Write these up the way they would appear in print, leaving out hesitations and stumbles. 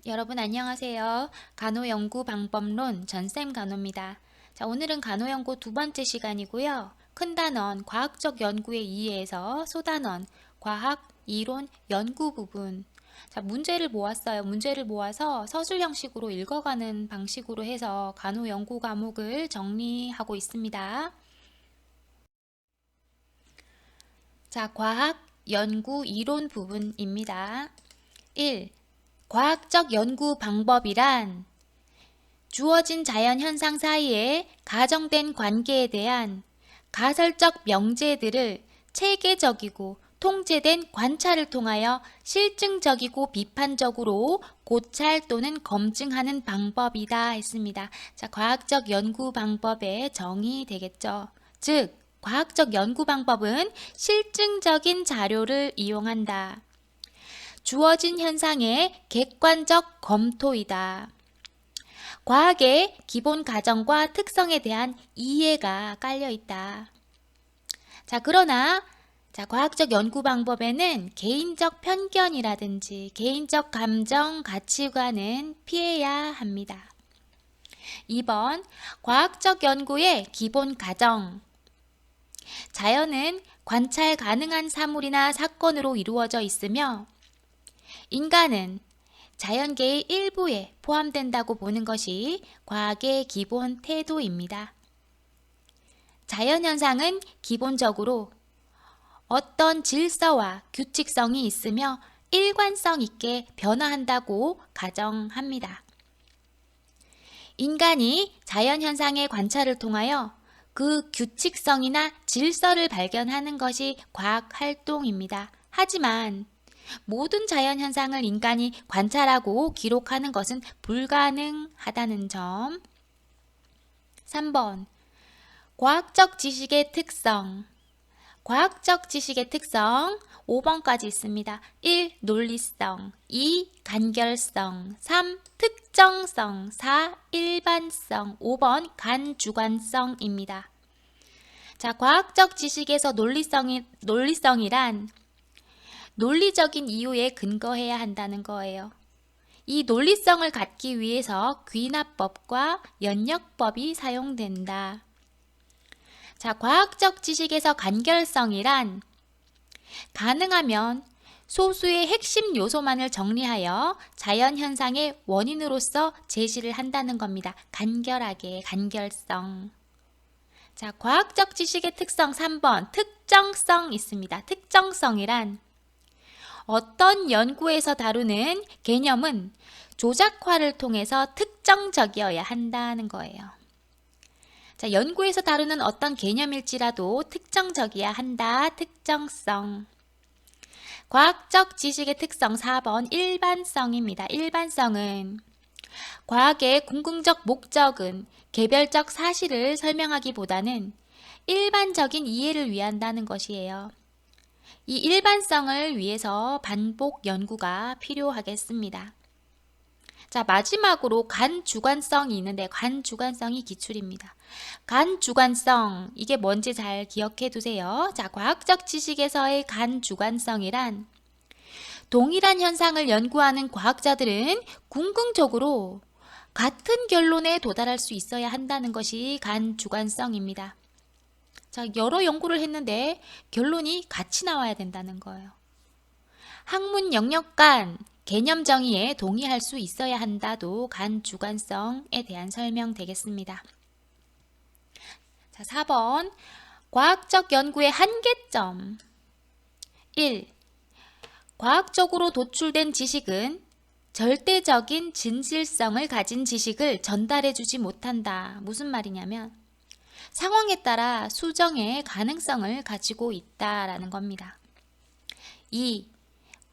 여러분 안녕하세요. 간호연구 방법론 전쌤 간호입니다. 자, 오늘은 간호연구 두 번째 시간이고요. 큰 단원 과학적 연구에 의해서 소단원 과학, 이론, 연구 부분. 자, 문제를 모았어요. 문제를 모아서 서술 형식으로 읽어가는 방식으로 해서 간호연구 과목을 정리하고 있습니다. 자, 과학, 연구, 이론 부분입니다. 1. 과학적 연구 방법이란 주어진 자연 현상 사이에 가정된 관계에 대한 가설적 명제들을 체계적이고 통제된 관찰을 통하여 실증적이고 비판적으로 고찰 또는 검증하는 방법이다 했습니다. 자, 과학적 연구 방법의 정의 되겠죠. 즉, 과학적 연구 방법은 실증적인 자료를 이용한다. 주어진 현상의 객관적 검토이다. 과학의 기본 가정과 특성에 대한 이해가 깔려 있다. 자, 그러나 과학적 연구 방법에는 개인적 편견이라든지 개인적 감정, 가치관은 피해야 합니다. 2번, 과학적 연구의 기본 가정. 자연은 관찰 가능한 사물이나 사건으로 이루어져 있으며 인간은 자연계의 일부에 포함된다고 보는 것이 과학의 기본 태도입니다. 자연현상은 기본적으로 어떤 질서와 규칙성이 있으며 일관성 있게 변화한다고 가정합니다. 인간이 자연현상의 관찰을 통하여 그 규칙성이나 질서를 발견하는 것이 과학활동입니다. 하지만 모든 자연현상을 인간이 관찰하고 기록하는 것은 불가능하다는 점. 3번, 과학적 지식의 특성. 과학적 지식의 특성 5번까지 있습니다. 1. 논리성, 2. 간결성, 3. 특정성, 4. 일반성, 5번 간주관성입니다. 자, 과학적 지식에서 논리성이란 논리적인 이유에 근거해야 한다는 거예요. 이 논리성을 갖기 위해서 귀납법과 연역법이 사용된다. 자, 과학적 지식에서 간결성이란 가능하면 소수의 핵심 요소만을 정리하여 자연현상의 원인으로서 제시를 한다는 겁니다. 간결하게, 간결성. 자, 과학적 지식의 특성 3번, 특정성 있습니다. 특정성이란 어떤 연구에서 다루는 개념은 조작화를 통해서 특정적이어야 한다는 거예요. 자, 연구에서 다루는 어떤 개념일지라도 특정적이어야 한다. 특정성. 과학적 지식의 특성 4번 일반성입니다. 일반성은 과학의 궁극적 목적은 개별적 사실을 설명하기보다는 일반적인 이해를 위한다는 것이에요. 이 일반성을 위해서 반복 연구가 필요하겠습니다. 자, 마지막으로 간주관성이 있는데 간주관성이 기출입니다. 간주관성, 이게 뭔지 잘 기억해 두세요. 자, 과학적 지식에서의 간주관성이란 동일한 현상을 연구하는 과학자들은 궁극적으로 같은 결론에 도달할 수 있어야 한다는 것이 간주관성입니다. 자, 여러 연구를 했는데 결론이 같이 나와야 된다는 거예요. 학문 영역 간 개념 정의에 동의할 수 있어야 한다도 간주관성에 대한 설명 되겠습니다. 자, 4번 과학적 연구의 한계점. 1. 과학적으로 도출된 지식은 절대적인 진실성을 가진 지식을 전달해 주지 못한다. 무슨 말이냐면 상황에 따라 수정의 가능성을 가지고 있다라는 겁니다. 2.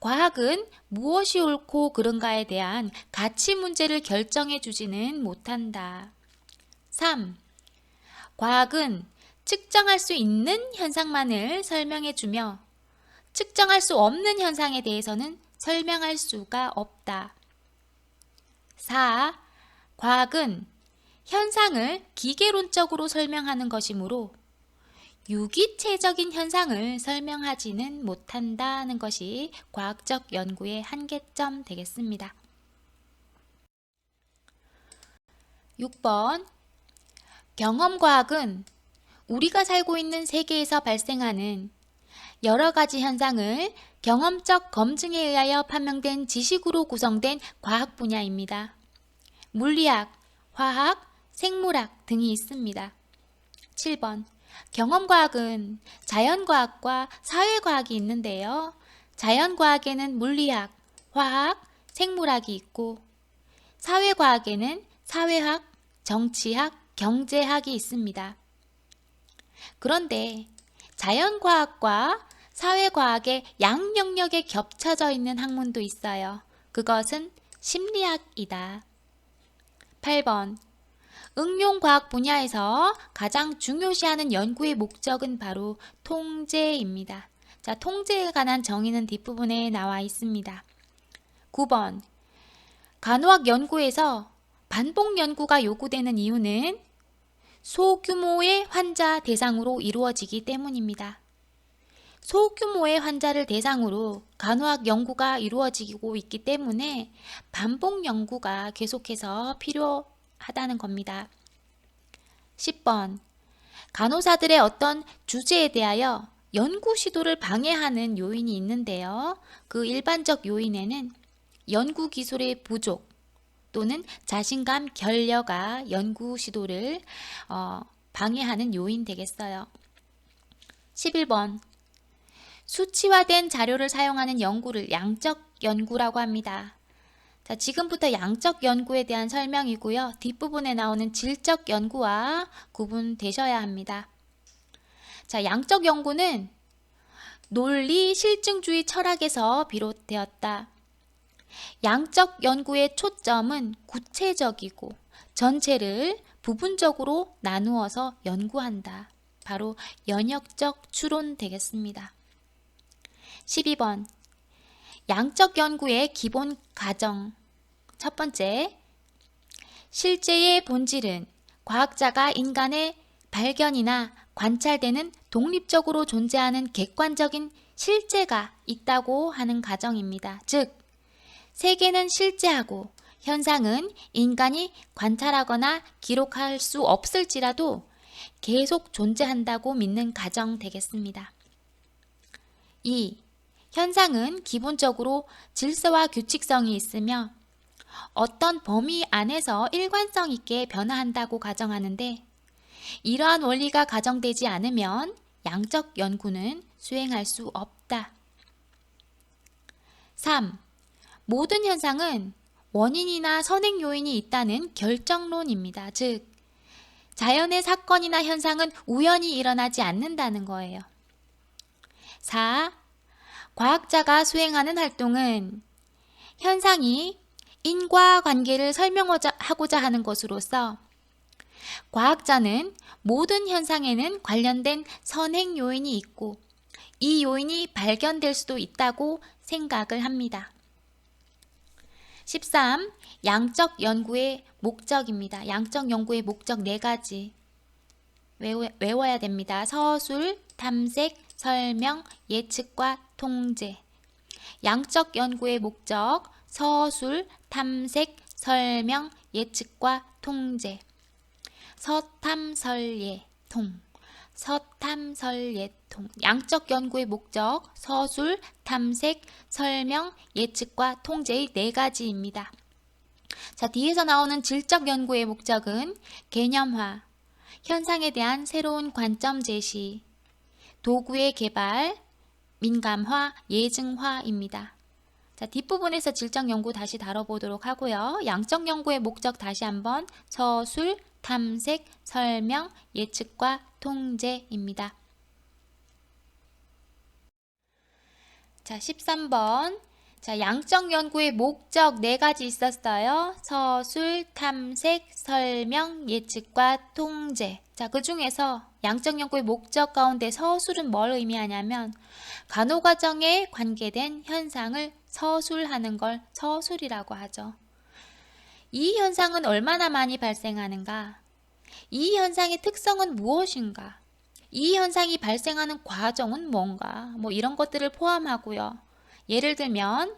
과학은 무엇이 옳고 그른가에 대한 가치 문제를 결정해 주지는 못한다. 3. 과학은 측정할 수 있는 현상만을 설명해 주며 측정할 수 없는 현상에 대해서는 설명할 수가 없다. 4. 과학은 현상을 기계론적으로 설명하는 것이므로 유기체적인 현상을 설명하지는 못한다는 것이 과학적 연구의 한계점 되겠습니다. 6번. 경험과학은 우리가 살고 있는 세계에서 발생하는 여러 가지 현상을 경험적 검증에 의하여 판명된 지식으로 구성된 과학 분야입니다. 물리학, 화학, 생물학 등이 있습니다. 7번. 경험과학은 자연과학과 사회과학이 있는데요. 자연과학에는 물리학, 화학, 생물학이 있고 사회과학에는 사회학, 정치학, 경제학이 있습니다. 그런데 자연과학과 사회과학의 양영역에 겹쳐져 있는 학문도 있어요. 그것은 심리학이다. 8번. 응용과학 분야에서 가장 중요시하는 연구의 목적은 바로 통제입니다. 자, 통제에 관한 정의는 뒷부분에 나와 있습니다. 9번. 간호학 연구에서 반복 연구가 요구되는 이유는 소규모의 환자 대상으로 이루어지기 때문입니다. 소규모의 환자를 대상으로 간호학 연구가 이루어지고 있기 때문에 반복 연구가 계속해서 필요하다는 겁니다. 10번. 간호사들의 어떤 주제에 대하여 연구 시도를 방해하는 요인이 있는데요. 그 일반적 요인에는 연구 기술의 부족 또는 자신감 결여가 연구 시도를 방해하는 요인 되겠어요. 11번. 수치화된 자료를 사용하는 연구를 양적 연구라고 합니다. 자, 지금부터 양적 연구에 대한 설명이고요. 뒷부분에 나오는 질적 연구와 구분되셔야 합니다. 자, 양적 연구는 논리 실증주의 철학에서 비롯되었다. 양적 연구의 초점은 구체적이고 전체를 부분적으로 나누어서 연구한다. 바로 연역적 추론 되겠습니다. 12번. 양적 연구의 기본 가정. 첫 번째, 실제의 본질은 과학자가 인간의 발견이나 관찰되는 독립적으로 존재하는 객관적인 실제가 있다고 하는 가정입니다. 즉, 세계는 실제하고 현상은 인간이 관찰하거나 기록할 수 없을지라도 계속 존재한다고 믿는 가정 되겠습니다. 2. 현상은 기본적으로 질서와 규칙성이 있으며 어떤 범위 안에서 일관성 있게 변화한다고 가정하는데 이러한 원리가 가정되지 않으면 양적 연구는 수행할 수 없다. 3. 모든 현상은 원인이나 선행 요인이 있다는 결정론입니다. 즉, 자연의 사건이나 현상은 우연히 일어나지 않는다는 거예요. 4. 과학자가 수행하는 활동은 현상이 인과관계를 설명하고자 하는 것으로서 과학자는 모든 현상에는 관련된 선행 요인이 있고 이 요인이 발견될 수도 있다고 생각을 합니다. 13. 양적 연구의 목적입니다. 양적 연구의 목적 4가지 외워야 됩니다. 서술, 탐색, 설명, 예측과 통제. 양적 연구의 목적, 서술, 탐색, 설명, 예측과 통제. 서탐설예통. 서탐설예통. 양적 연구의 목적, 서술, 탐색, 설명, 예측과 통제의 4가지입니다. 자, 뒤에서 나오는 질적 연구의 목적은 개념화, 현상에 대한 새로운 관점 제시, 도구의 개발, 민감화, 예증화입니다. 자, 뒷부분에서 질적 연구 다시 다뤄보도록 하고요. 양적 연구의 목적 다시 한번 서술, 탐색, 설명, 예측과 통제입니다. 자, 13번. 자, 양적 연구의 목적 4가지 있었어요. 서술, 탐색, 설명, 예측과 통제. 자, 그 중에서 양적 연구의 목적 가운데 서술은 뭘 의미하냐면 간호과정에 관계된 현상을 서술하는 걸 서술이라고 하죠. 이 현상은 얼마나 많이 발생하는가? 이 현상의 특성은 무엇인가? 이 현상이 발생하는 과정은 뭔가? 뭐 이런 것들을 포함하고요. 예를 들면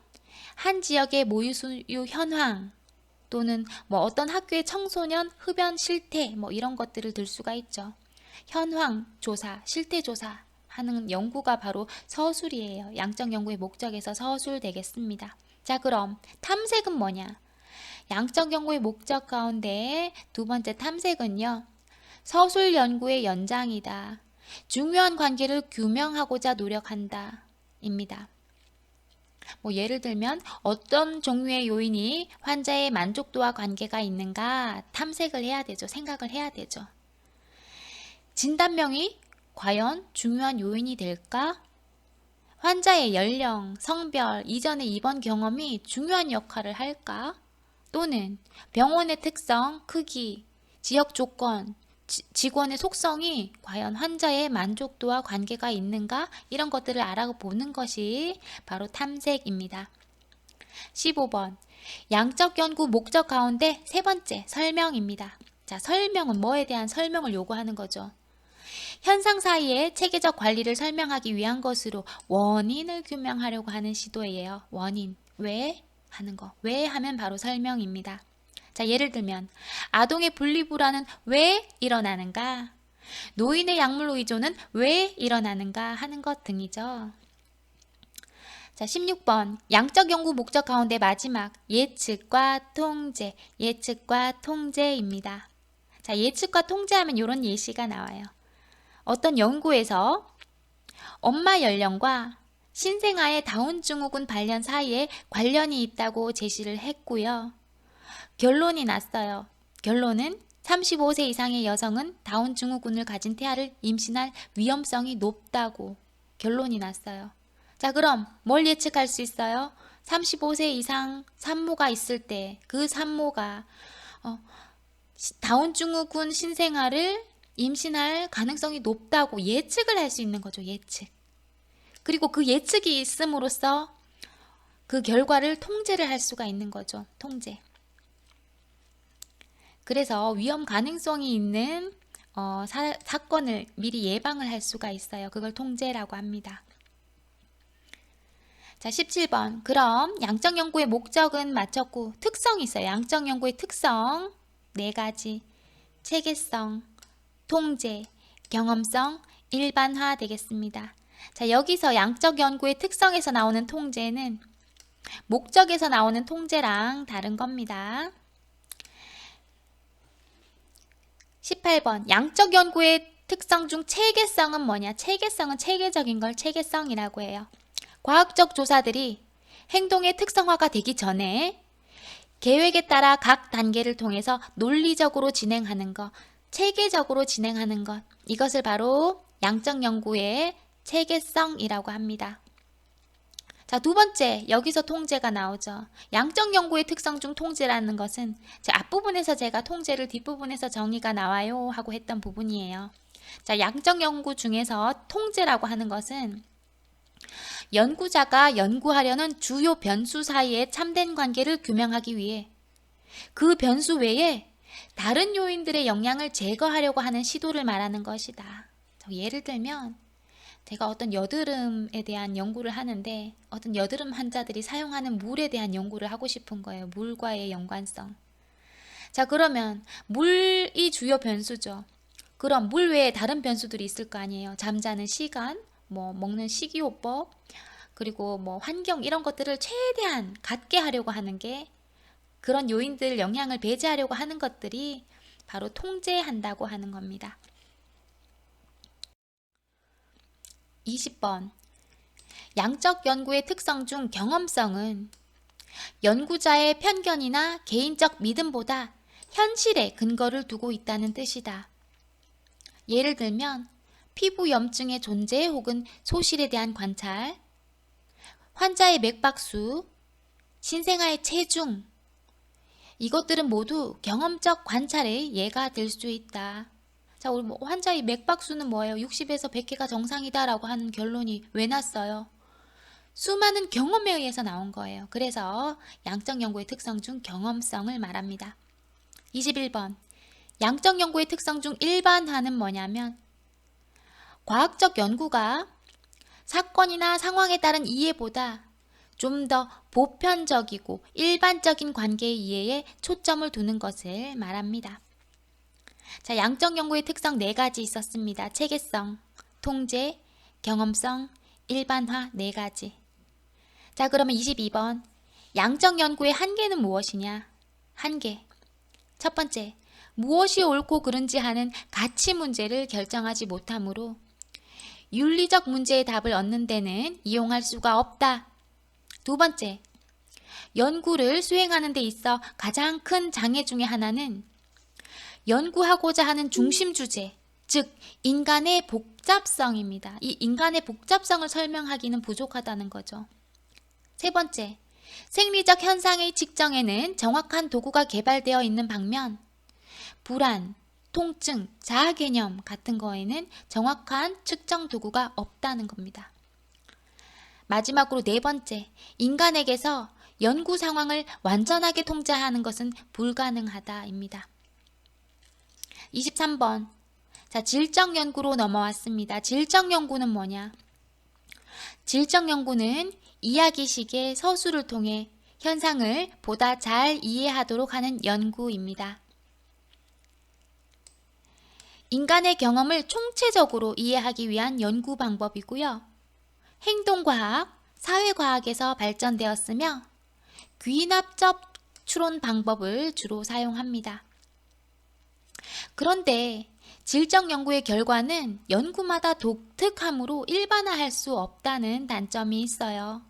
한 지역의 모유수유 현황, 또는 뭐 어떤 학교의 청소년 흡연 실태 뭐 이런 것들을 들 수가 있죠. 현황 조사, 실태 조사 하는 연구가 바로 서술이에요. 양적 연구의 목적에서 서술 되겠습니다. 자, 그럼 탐색은 뭐냐? 양적 연구의 목적 가운데 두 번째 탐색은요. 서술 연구의 연장이다. 중요한 관계를 규명하고자 노력한다. 입니다. 뭐 예를 들면 어떤 종류의 요인이 환자의 만족도와 관계가 있는가 탐색을 해야 되죠. 생각을 해야 되죠. 진단명이 과연 중요한 요인이 될까? 환자의 연령, 성별, 이전의 입원 경험이 중요한 역할을 할까? 또는 병원의 특성, 크기, 지역 조건, 직원의 속성이 과연 환자의 만족도와 관계가 있는가? 이런 것들을 알아보는 것이 바로 탐색입니다. 15번 양적 연구 목적 가운데 세 번째 설명입니다. 자, 설명은 뭐에 대한 설명을 요구하는 거죠? 현상 사이의 체계적 관리를 설명하기 위한 것으로 원인을 규명하려고 하는 시도예요. 원인, 왜 하는 거. 왜 하면 바로 설명입니다. 자, 예를 들면 아동의 분리불안은 왜 일어나는가? 노인의 약물 의존은 왜 일어나는가 하는 것 등이죠. 자, 16번 양적 연구 목적 가운데 마지막 예측과 통제, 예측과 통제입니다. 자, 예측과 통제하면 이런 예시가 나와요. 어떤 연구에서 엄마 연령과 신생아의 다운증후군 발현 사이에 관련이 있다고 제시를 했고요. 결론이 났어요. 결론은 35세 이상의 여성은 다운증후군을 가진 태아를 임신할 위험성이 높다고 결론이 났어요. 자, 그럼 뭘 예측할 수 있어요? 35세 이상 산모가 있을 때 그 산모가 다운증후군 신생아를 임신할 가능성이 높다고 예측을 할 수 있는 거죠. 예측. 그리고 그 예측이 있음으로써 그 결과를 통제를 할 수가 있는 거죠. 통제. 그래서 위험 가능성이 있는 사건을 미리 예방을 할 수가 있어요. 그걸 통제라고 합니다. 자, 17번. 그럼 양적 연구의 목적은 마쳤고 특성이 있어요. 양적 연구의 특성 4가지. 체계성, 통제, 경험성, 일반화 되겠습니다. 자, 여기서 양적 연구의 특성에서 나오는 통제는 목적에서 나오는 통제랑 다른 겁니다. 18번 양적 연구의 특성 중 체계성은 뭐냐? 체계성은 체계적인 걸 체계성이라고 해요. 과학적 조사들이 행동의 특성화가 되기 전에 계획에 따라 각 단계를 통해서 논리적으로 진행하는 것, 체계적으로 진행하는 것, 이것을 바로 양적 연구의 체계성이라고 합니다. 자, 두 번째, 여기서 통제가 나오죠. 양적 연구의 특성 중 통제라는 것은 앞부분에서 제가 통제를 뒷부분에서 정의가 나와요 하고 했던 부분이에요. 자, 양적 연구 중에서 통제라고 하는 것은 연구자가 연구하려는 주요 변수 사이의 참된 관계를 규명하기 위해 그 변수 외에 다른 요인들의 영향을 제거하려고 하는 시도를 말하는 것이다. 예를 들면 제가 어떤 여드름에 대한 연구를 하는데 어떤 여드름 환자들이 사용하는 물에 대한 연구를 하고 싶은 거예요. 물과의 연관성. 자, 그러면 물이 주요 변수죠. 그럼 물 외에 다른 변수들이 있을 거 아니에요. 잠자는 시간, 뭐 먹는 식이요법, 그리고 뭐 환경 이런 것들을 최대한 갖게 하려고 하는 게 그런 요인들 영향을 배제하려고 하는 것들이 바로 통제한다고 하는 겁니다. 20번 양적 연구의 특성 중 경험성은 연구자의 편견이나 개인적 믿음보다 현실에 근거를 두고 있다는 뜻이다. 예를 들면 피부 염증의 존재 혹은 소실에 대한 관찰, 환자의 맥박수, 신생아의 체중, 이것들은 모두 경험적 관찰의 예가 될 수 있다. 자, 우리 환자의 맥박수는 뭐예요? 60에서 100회가 정상이다라고 하는 결론이 왜 났어요? 수많은 경험에 의해서 나온 거예요. 그래서 양적 연구의 특성 중 경험성을 말합니다. 21번 양적 연구의 특성 중 일반화는 뭐냐면 과학적 연구가 사건이나 상황에 따른 이해보다 좀 더 보편적이고 일반적인 관계의 이해에 초점을 두는 것을 말합니다. 자, 양적 연구의 특성 4가지 있었습니다. 체계성, 통제, 경험성, 일반화 4가지. 자, 그러면 22번. 양적 연구의 한계는 무엇이냐? 한계. 첫 번째, 무엇이 옳고 그른지 하는 가치 문제를 결정하지 못하므로 윤리적 문제의 답을 얻는 데는 이용할 수가 없다. 두 번째, 연구를 수행하는 데 있어 가장 큰 장애 중에 하나는 연구하고자 하는 중심 주제, 즉 인간의 복잡성입니다. 이 인간의 복잡성을 설명하기는 부족하다는 거죠. 세 번째, 생리적 현상의 측정에는 정확한 도구가 개발되어 있는 반면 불안, 통증, 자아 개념 같은 거에는 정확한 측정 도구가 없다는 겁니다. 마지막으로 4번째, 인간에게서 연구 상황을 완전하게 통제하는 것은 불가능하다입니다. 23번. 자, 질적 연구로 넘어왔습니다. 질적 연구는 뭐냐? 질적 연구는 이야기식의 서술을 통해 현상을 보다 잘 이해하도록 하는 연구입니다. 인간의 경험을 총체적으로 이해하기 위한 연구 방법이고요. 행동과학, 사회과학에서 발전되었으며 귀납적 추론 방법을 주로 사용합니다. 그런데 질적 연구의 결과는 연구마다 독특하므로 일반화할 수 없다는 단점이 있어요.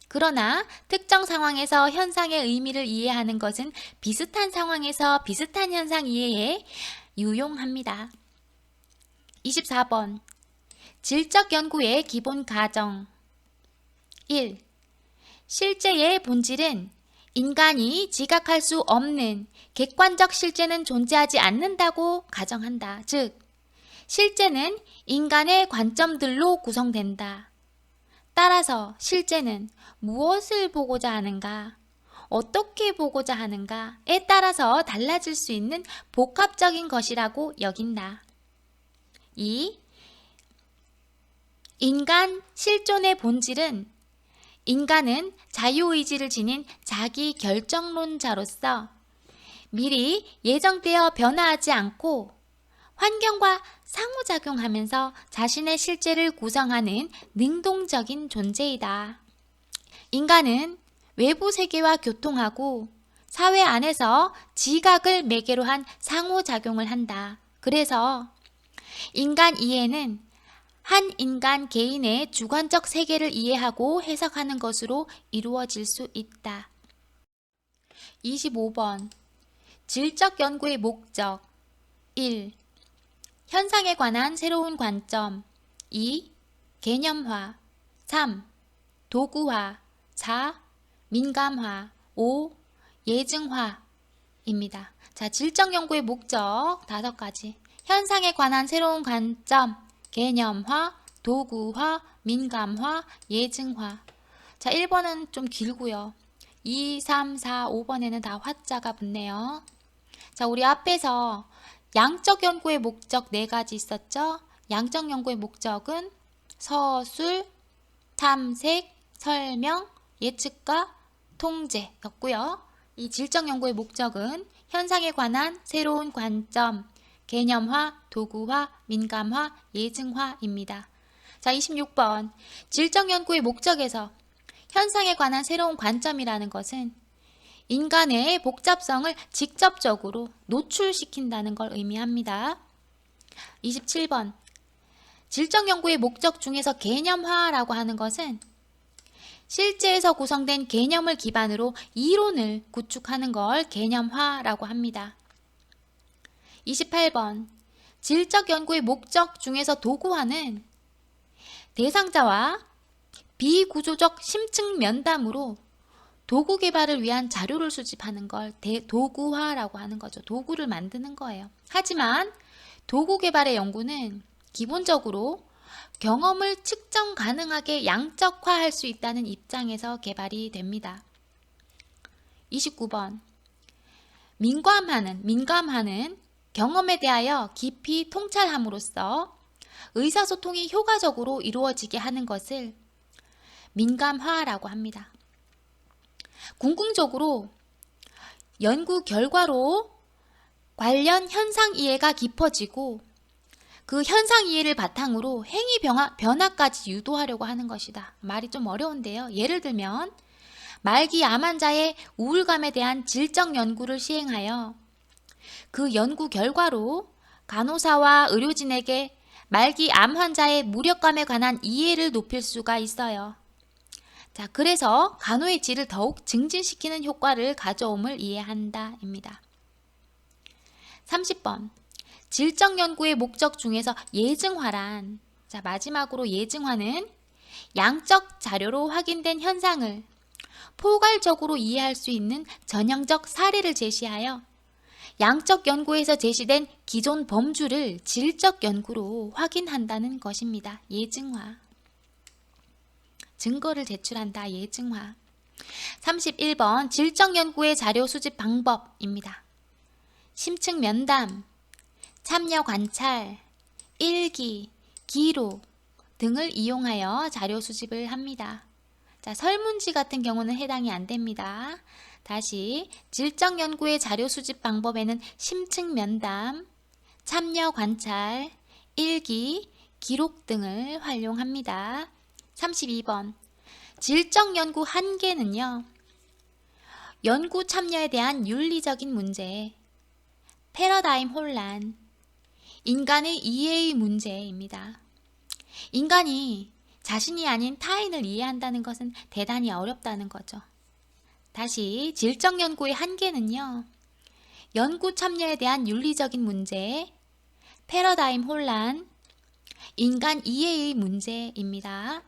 그러나 특정 상황에서 현상의 의미를 이해하는 것은 비슷한 상황에서 비슷한 현상 이해에 유용합니다. 24번. 질적 연구의 기본 가정. 1. 실제의 본질은 인간이 지각할 수 없는 객관적 실제는 존재하지 않는다고 가정한다. 즉, 실제는 인간의 관점들로 구성된다. 따라서 실제는 무엇을 보고자 하는가, 어떻게 보고자 하는가에 따라서 달라질 수 있는 복합적인 것이라고 여긴다. 2. 인간 실존의 본질은 인간은 자유의지를 지닌 자기 결정론자로서 미리 예정되어 변화하지 않고 환경과 상호작용하면서 자신의 실제를 구성하는 능동적인 존재이다. 인간은 외부 세계와 교통하고 사회 안에서 지각을 매개로 한 상호작용을 한다. 그래서 인간 이해는 한 인간 개인의 주관적 세계를 이해하고 해석하는 것으로 이루어질 수 있다. 25번. 질적 연구의 목적. 1. 현상에 관한 새로운 관점. 2. 개념화. 3. 도구화. 4. 민감화. 5. 예증화입니다. 자, 질적 연구의 목적 5가지. 현상에 관한 새로운 관점, 개념화, 도구화, 민감화, 예증화. 자, 1번은 좀 길고요. 2, 3, 4, 5번에는 다 화자가 붙네요. 자, 우리 앞에서 양적 연구의 목적 4가지 있었죠? 양적 연구의 목적은 서술, 탐색, 설명, 예측과 통제였고요. 이 질적 연구의 목적은 현상에 관한 새로운 관점, 개념화, 도구화, 민감화, 예증화입니다. 자, 26번. 질적 연구의 목적에서 현상에 관한 새로운 관점이라는 것은 인간의 복잡성을 직접적으로 노출시킨다는 걸 의미합니다. 27번. 질적 연구의 목적 중에서 개념화라고 하는 것은 실제에서 구성된 개념을 기반으로 이론을 구축하는 걸 개념화라고 합니다. 28번. 질적 연구의 목적 중에서 도구화는 대상자와 비구조적 심층 면담으로 도구 개발을 위한 자료를 수집하는 걸 도구화라고 하는 거죠. 도구를 만드는 거예요. 하지만 도구 개발의 연구는 기본적으로 경험을 측정 가능하게 양적화할 수 있다는 입장에서 개발이 됩니다. 29번. 민감화는 경험에 대하여 깊이 통찰함으로써 의사소통이 효과적으로 이루어지게 하는 것을 민감화라고 합니다. 궁극적으로 연구 결과로 관련 현상 이해가 깊어지고 그 현상 이해를 바탕으로 행위 변화까지 유도하려고 하는 것이다. 말이 좀 어려운데요. 예를 들면 말기 암 환자의 우울감에 대한 질적 연구를 시행하여 그 연구 결과로 간호사와 의료진에게 말기 암 환자의 무력감에 관한 이해를 높일 수가 있어요. 자, 그래서 간호의 질을 더욱 증진시키는 효과를 가져옴을 이해한다입니다. 30번. 질적 연구의 목적 중에서 예증화란, 자, 마지막으로 예증화는 양적 자료로 확인된 현상을 포괄적으로 이해할 수 있는 전형적 사례를 제시하여 양적 연구에서 제시된 기존 범주를 질적 연구로 확인한다는 것입니다. 예증화. 증거를 제출한다. 예증화. 31번. 질적 연구의 자료 수집 방법입니다. 심층 면담, 참여 관찰, 일기, 기록 등을 이용하여 자료 수집을 합니다. 자, 설문지 같은 경우는 해당이 안 됩니다. 다시 질적 연구의 자료 수집 방법에는 심층 면담, 참여 관찰, 일기, 기록 등을 활용합니다. 32번. 질적 연구 한계는요. 연구 참여에 대한 윤리적인 문제, 패러다임 혼란, 인간의 이해의 문제입니다. 인간이 자신이 아닌 타인을 이해한다는 것은 대단히 어렵다는 거죠. 다시 질적 연구의 한계는요. 연구 참여에 대한 윤리적인 문제, 패러다임 혼란, 인간 이해의 문제입니다.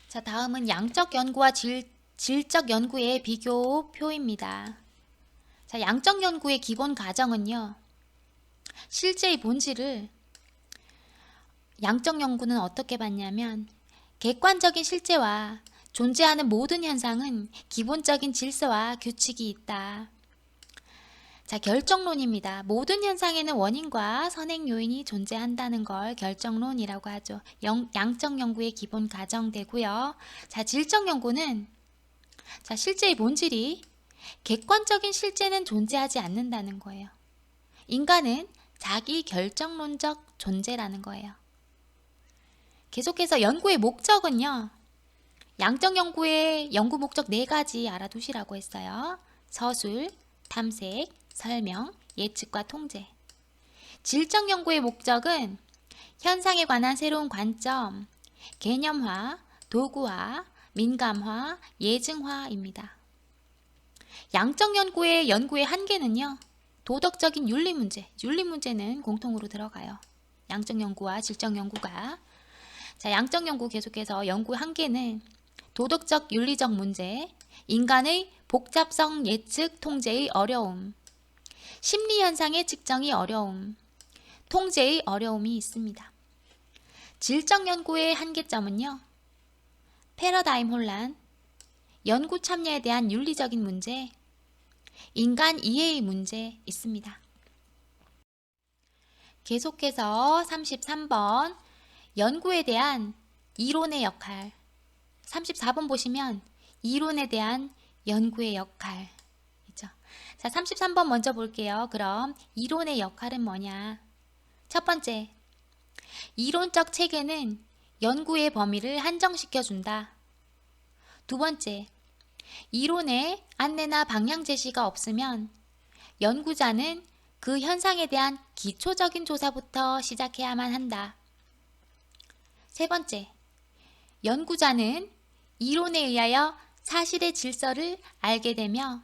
자, 다음은 양적 연구와 질적 연구의 비교표입니다. 자, 양적 연구의 기본 가정은요. 실제의 본질을 양적 연구는 어떻게 봤냐면 객관적인 실제와 존재하는 모든 현상은 기본적인 질서와 규칙이 있다. 자, 결정론입니다. 모든 현상에는 원인과 선행 요인이 존재한다는 걸 결정론이라고 하죠. 양적 연구의 기본 가정되고요. 자, 질적 연구는 자, 실제의 본질이 객관적인 실제는 존재하지 않는다는 거예요. 인간은 자기 결정론적 존재라는 거예요. 계속해서 연구의 목적은요. 양적 연구의 연구 목적 4가지 알아두시라고 했어요. 서술, 탐색, 설명, 예측과 통제. 질적 연구의 목적은 현상에 관한 새로운 관점, 개념화, 도구화, 민감화, 예증화입니다. 양적 연구의 한계는요. 도덕적인 윤리 문제는 공통으로 들어가요. 양적 연구와 질적 연구가. 자, 양적 연구 계속해서 연구의 한계는 도덕적 윤리적 문제, 인간의 복잡성 예측 통제의 어려움, 심리 현상의 측정이 어려움, 통제의 어려움이 있습니다. 질적 연구의 한계점은요. 패러다임 혼란, 연구 참여에 대한 윤리적인 문제, 인간 이해의 문제 있습니다. 계속해서 33번 연구에 대한 이론의 역할. 34번 보시면 이론에 대한 연구의 역할 있죠. 자, 33번 먼저 볼게요. 그럼 이론의 역할은 뭐냐? 첫 번째, 이론적 체계는 연구의 범위를 한정시켜 준다. 두 번째, 이론에 안내나 방향 제시가 없으면 연구자는 그 현상에 대한 기초적인 조사부터 시작해야만 한다. 세 번째, 연구자는 이론에 의하여 사실의 질서를 알게 되며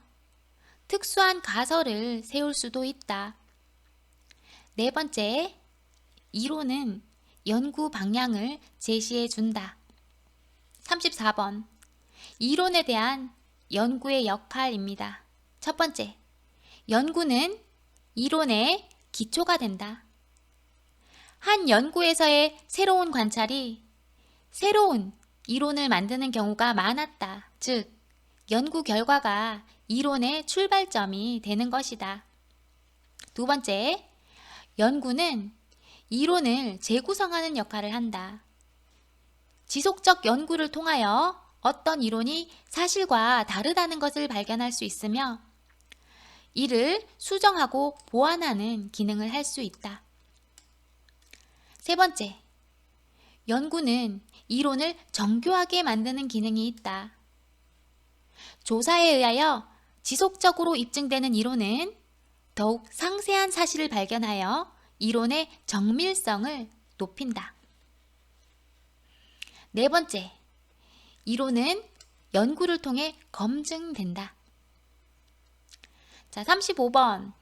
특수한 가설을 세울 수도 있다. 네 번째, 이론은 연구 방향을 제시해 준다. 34번, 이론에 대한 연구의 역할입니다. 첫 번째, 연구는 이론의 기초가 된다. 한 연구에서의 새로운 관찰이 새로운 이론을 만드는 경우가 많았다. 즉, 연구 결과가 이론의 출발점이 되는 것이다. 두 번째, 연구는 이론을 재구성하는 역할을 한다. 지속적 연구를 통하여 어떤 이론이 사실과 다르다는 것을 발견할 수 있으며 이를 수정하고 보완하는 기능을 할 수 있다. 세 번째, 연구는 이론을 정교하게 만드는 기능이 있다. 조사에 의하여 지속적으로 입증되는 이론은 더욱 상세한 사실을 발견하여 이론의 정밀성을 높인다. 네 번째, 이론은 연구를 통해 검증된다. 자, 35번.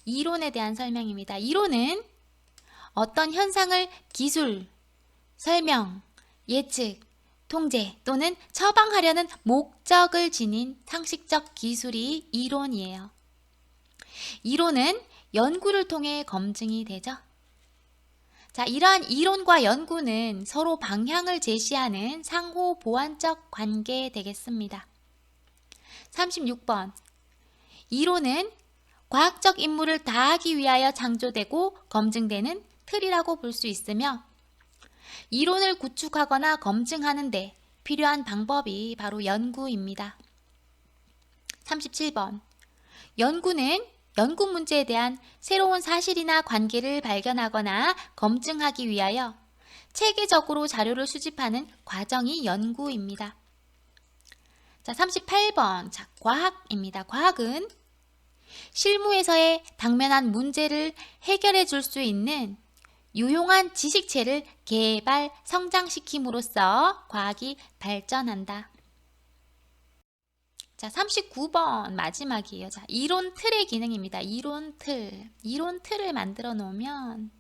이론에 대한 설명입니다. 이론은 어떤 현상을 기술, 설명, 예측, 통제 또는 처방하려는 목적을 지닌 상식적 기술이 이론이에요. 이론은 연구를 통해 검증이 되죠. 자, 이러한 이론과 연구는 서로 방향을 제시하는 상호 보완적 관계 되겠습니다. 36번. 이론은 과학적 임무를 다하기 위하여 창조되고 검증되는 틀이라고 볼 수 있으며 이론을 구축하거나 검증하는 데 필요한 방법이 바로 연구입니다. 37번. 연구는 연구 문제에 대한 새로운 사실이나 관계를 발견하거나 검증하기 위하여 체계적으로 자료를 수집하는 과정이 연구입니다. 자, 38번. 자, 과학입니다. 과학은 실무에서의 당면한 문제를 해결해 줄 수 있는 유용한 지식체를 개발, 성장시킴으로써 과학이 발전한다. 자, 39번 마지막이에요. 자, 이론 틀의 기능입니다. 이론 틀. 이론 틀을 만들어 놓으면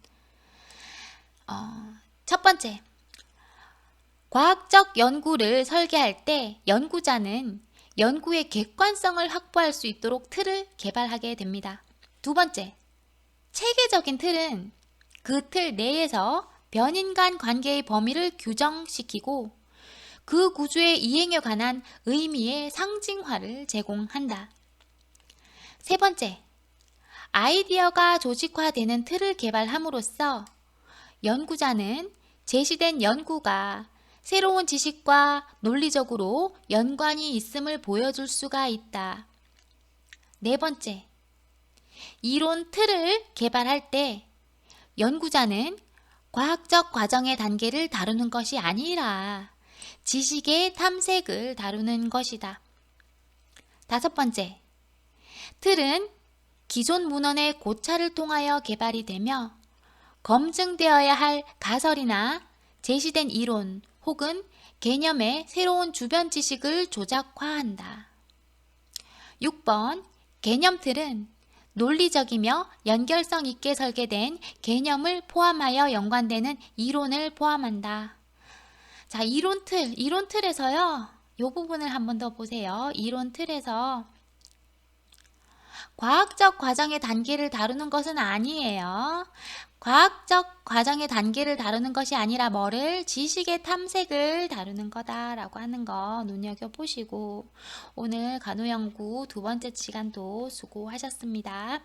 첫 번째, 과학적 연구를 설계할 때 연구자는 연구의 객관성을 확보할 수 있도록 틀을 개발하게 됩니다. 두 번째, 체계적인 틀은 그 틀 내에서 변인 간 관계의 범위를 규정시키고 그 구조의 이행에 관한 의미의 상징화를 제공한다. 세 번째, 아이디어가 조직화되는 틀을 개발함으로써 연구자는 제시된 연구가 새로운 지식과 논리적으로 연관이 있음을 보여줄 수가 있다. 네 번째, 이론 틀을 개발할 때 연구자는 과학적 과정의 단계를 다루는 것이 아니라 지식의 탐색을 다루는 것이다. 다섯 번째, 틀은 기존 문헌의 고찰을 통하여 개발이 되며 검증되어야 할 가설이나 제시된 이론 혹은 개념의 새로운 주변 지식을 조작화한다. 6번, 개념틀은 논리적이며 연결성 있게 설계된 개념을 포함하여 연관되는 이론을 포함한다. 자, 이론 틀에서요. 이 부분을 한번 더 보세요. 이론 틀에서 과학적 과정의 단계를 다루는 것은 아니에요. 과학적 과정의 단계를 다루는 것이 아니라 뭐를? 지식의 탐색을 다루는 거다라고 하는 거 눈여겨보시고 오늘 간호연구 두 번째 시간도 수고하셨습니다.